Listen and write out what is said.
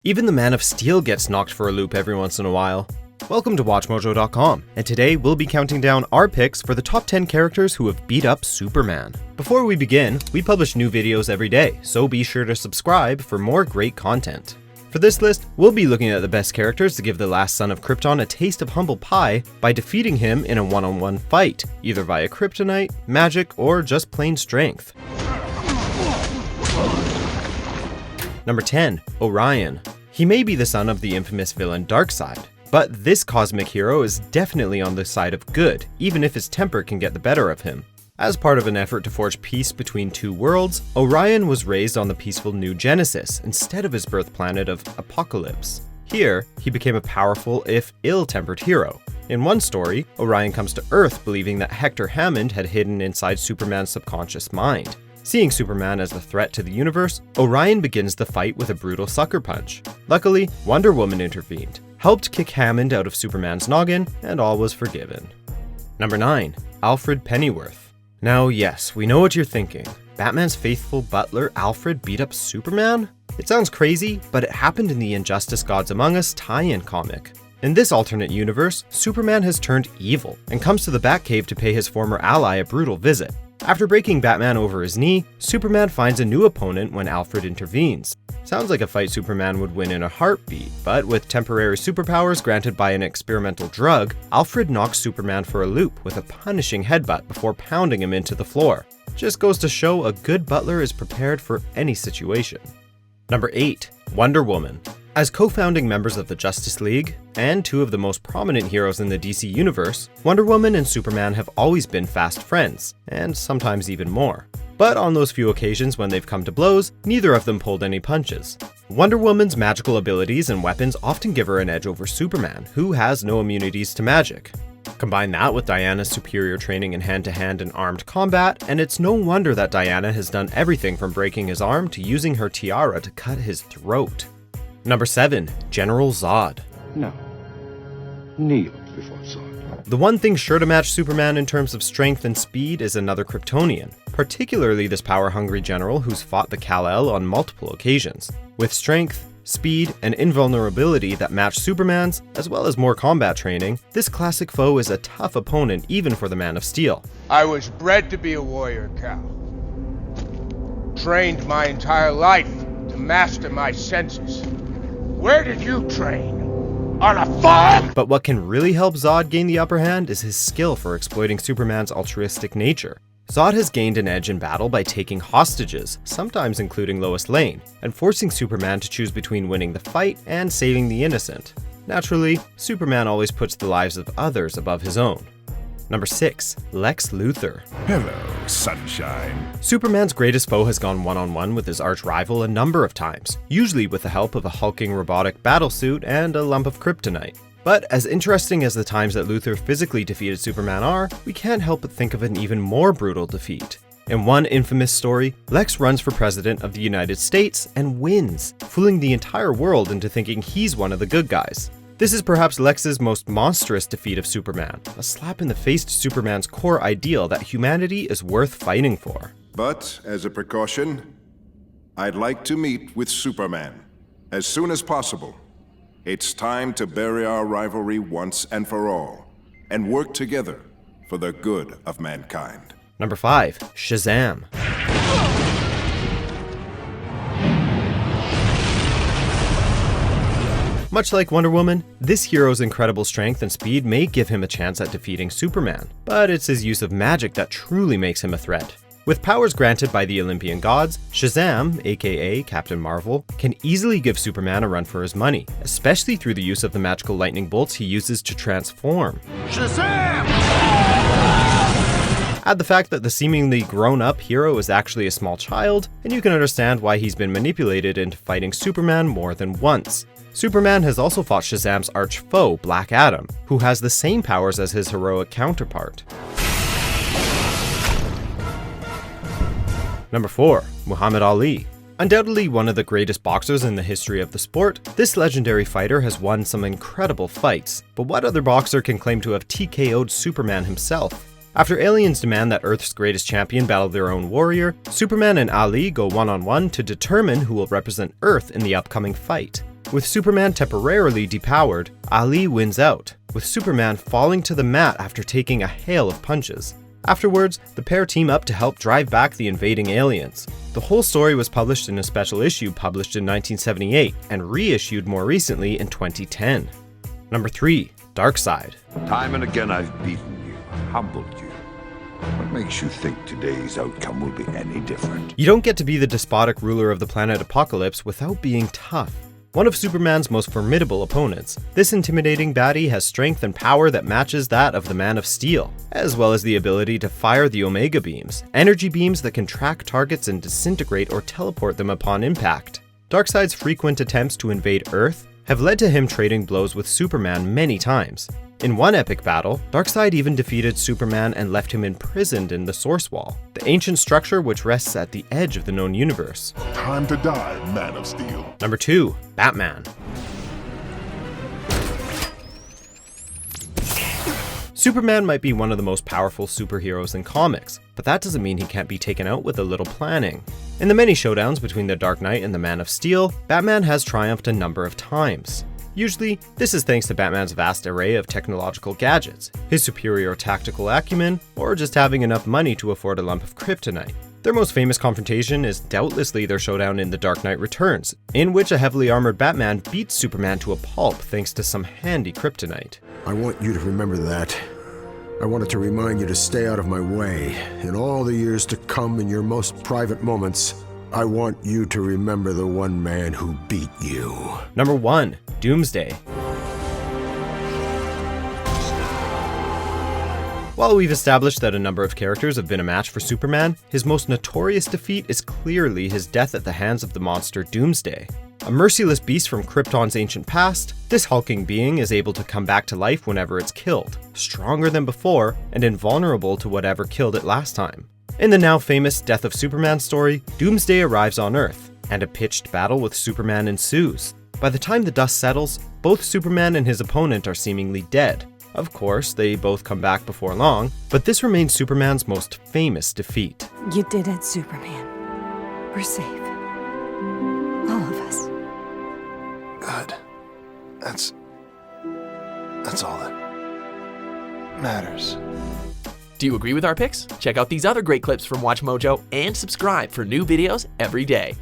Even the Man of Steel gets knocked for a loop every once in a while. Welcome to WatchMojo.com, and today we'll be counting down our picks for the top 10 characters who have beat up Superman. Before we begin, we publish new videos every day, so be sure to subscribe for more great content. For this list, we'll be looking at the best characters to give the last son of Krypton a taste of humble pie by defeating him in a one-on-one fight, either via kryptonite, magic, or just plain strength. Number 10. Orion. He may be the son of the infamous villain Darkseid, but this cosmic hero is definitely on the side of good, even if his temper can get the better of him. As part of an effort to forge peace between two worlds, Orion was raised on the peaceful New Genesis instead of his birth planet of Apocalypse. Here, he became a powerful, if ill-tempered hero. In one story, Orion comes to Earth believing that Hector Hammond had hidden inside Superman's subconscious mind. Seeing Superman as a threat to the universe, Orion begins the fight with a brutal sucker punch. Luckily, Wonder Woman intervened, helped kick Hammond out of Superman's noggin, and all was forgiven. Number 9. Alfred Pennyworth. Now yes, we know what you're thinking. Batman's faithful butler Alfred beat up Superman? It sounds crazy, but it happened in the Injustice Gods Among Us tie-in comic. In this alternate universe, Superman has turned evil and comes to the Batcave to pay his former ally a brutal visit. After breaking Batman over his knee, Superman finds a new opponent when Alfred intervenes. Sounds like a fight Superman would win in a heartbeat, but with temporary superpowers granted by an experimental drug, Alfred knocks Superman for a loop with a punishing headbutt before pounding him into the floor. Just goes to show a good butler is prepared for any situation. Number 8. Wonder Woman. As co-founding members of the Justice League, and two of the most prominent heroes in the DC universe, Wonder Woman and Superman have always been fast friends, and sometimes even more. But on those few occasions when they've come to blows, neither of them pulled any punches. Wonder Woman's magical abilities and weapons often give her an edge over Superman, who has no immunities to magic. Combine that with Diana's superior training in hand-to-hand and armed combat, and it's no wonder that Diana has done everything from breaking his arm to using her tiara to cut his throat. Number 7. General Zod. No. Kneel before Zod. The one thing sure to match Superman in terms of strength and speed is another Kryptonian, particularly this power-hungry general who's fought the Kal-El on multiple occasions. With strength, speed, and invulnerability that match Superman's, as well as more combat training, this classic foe is a tough opponent even for the Man of Steel. I was bred to be a warrior, Cal. Trained my entire life to master my senses. Where did you train? On a farm? But what can really help Zod gain the upper hand is his skill for exploiting Superman's altruistic nature. Zod has gained an edge in battle by taking hostages, sometimes including Lois Lane, and forcing Superman to choose between winning the fight and saving the innocent. Naturally, Superman always puts the lives of others above his own. Number 6. Lex Luthor. Hello, sunshine. Superman's greatest foe has gone one-on-one with his arch-rival a number of times, usually with the help of a hulking robotic battlesuit and a lump of kryptonite. But as interesting as the times that Luthor physically defeated Superman are, we can't help but think of an even more brutal defeat. In one infamous story, Lex runs for president of the United States and wins, fooling the entire world into thinking he's one of the good guys. This is perhaps Lex's most monstrous defeat of Superman, a slap in the face to Superman's core ideal that humanity is worth fighting for. But, as a precaution, I'd like to meet with Superman as soon as possible. It's time to bury our rivalry once and for all, and work together for the good of mankind. Number 5. Shazam. Much like Wonder Woman, this hero's incredible strength and speed may give him a chance at defeating Superman, but it's his use of magic that truly makes him a threat. With powers granted by the Olympian gods, Shazam, aka Captain Marvel, can easily give Superman a run for his money, especially through the use of the magical lightning bolts he uses to transform. Shazam! Add the fact that the seemingly grown-up hero is actually a small child, and you can understand why he's been manipulated into fighting Superman more than once. Superman has also fought Shazam's arch-foe, Black Adam, who has the same powers as his heroic counterpart. Number 4. Muhammad Ali. Undoubtedly one of the greatest boxers in the history of the sport, this legendary fighter has won some incredible fights, but what other boxer can claim to have TKO'd Superman himself? After aliens demand that Earth's greatest champion battle their own warrior, Superman and Ali go one-on-one to determine who will represent Earth in the upcoming fight. With Superman temporarily depowered, Ali wins out, with Superman falling to the mat after taking a hail of punches. Afterwards, the pair team up to help drive back the invading aliens. The whole story was published in a special issue published in 1978 and reissued more recently in 2010. Number 3. Darkseid. Time and again I've beaten you, humbled you. What makes you think today's outcome will be any different? You don't get to be the despotic ruler of the planet Apocalypse without being tough. One of Superman's most formidable opponents, this intimidating baddie has strength and power that matches that of the Man of Steel, as well as the ability to fire the Omega Beams, energy beams that can track targets and disintegrate or teleport them upon impact. Darkseid's frequent attempts to invade Earth have led to him trading blows with Superman many times. In one epic battle, Darkseid even defeated Superman and left him imprisoned in the Source Wall, the ancient structure which rests at the edge of the known universe. Time to die, Man of Steel. Number 2. Batman. Superman might be one of the most powerful superheroes in comics, but that doesn't mean he can't be taken out with a little planning. In the many showdowns between the Dark Knight and the Man of Steel, Batman has triumphed a number of times. Usually, this is thanks to Batman's vast array of technological gadgets, his superior tactical acumen, or just having enough money to afford a lump of kryptonite. Their most famous confrontation is doubtlessly their showdown in The Dark Knight Returns, in which a heavily armored Batman beats Superman to a pulp thanks to some handy kryptonite. I want you to remember that. I wanted to remind you to stay out of my way. In all the years to come, in your most private moments, I want you to remember the one man who beat you. Number 1. Doomsday. While we've established that a number of characters have been a match for Superman, his most notorious defeat is clearly his death at the hands of the monster Doomsday. A merciless beast from Krypton's ancient past, this hulking being is able to come back to life whenever it's killed, stronger than before and invulnerable to whatever killed it last time. In the now famous Death of Superman story, Doomsday arrives on Earth, and a pitched battle with Superman ensues. By the time the dust settles, both Superman and his opponent are seemingly dead. Of course, they both come back before long, but this remains Superman's most famous defeat. You did it, Superman. We're safe. All of us. Good. That's all that matters. Do you agree with our picks? Check out these other great clips from WatchMojo and subscribe for new videos every day.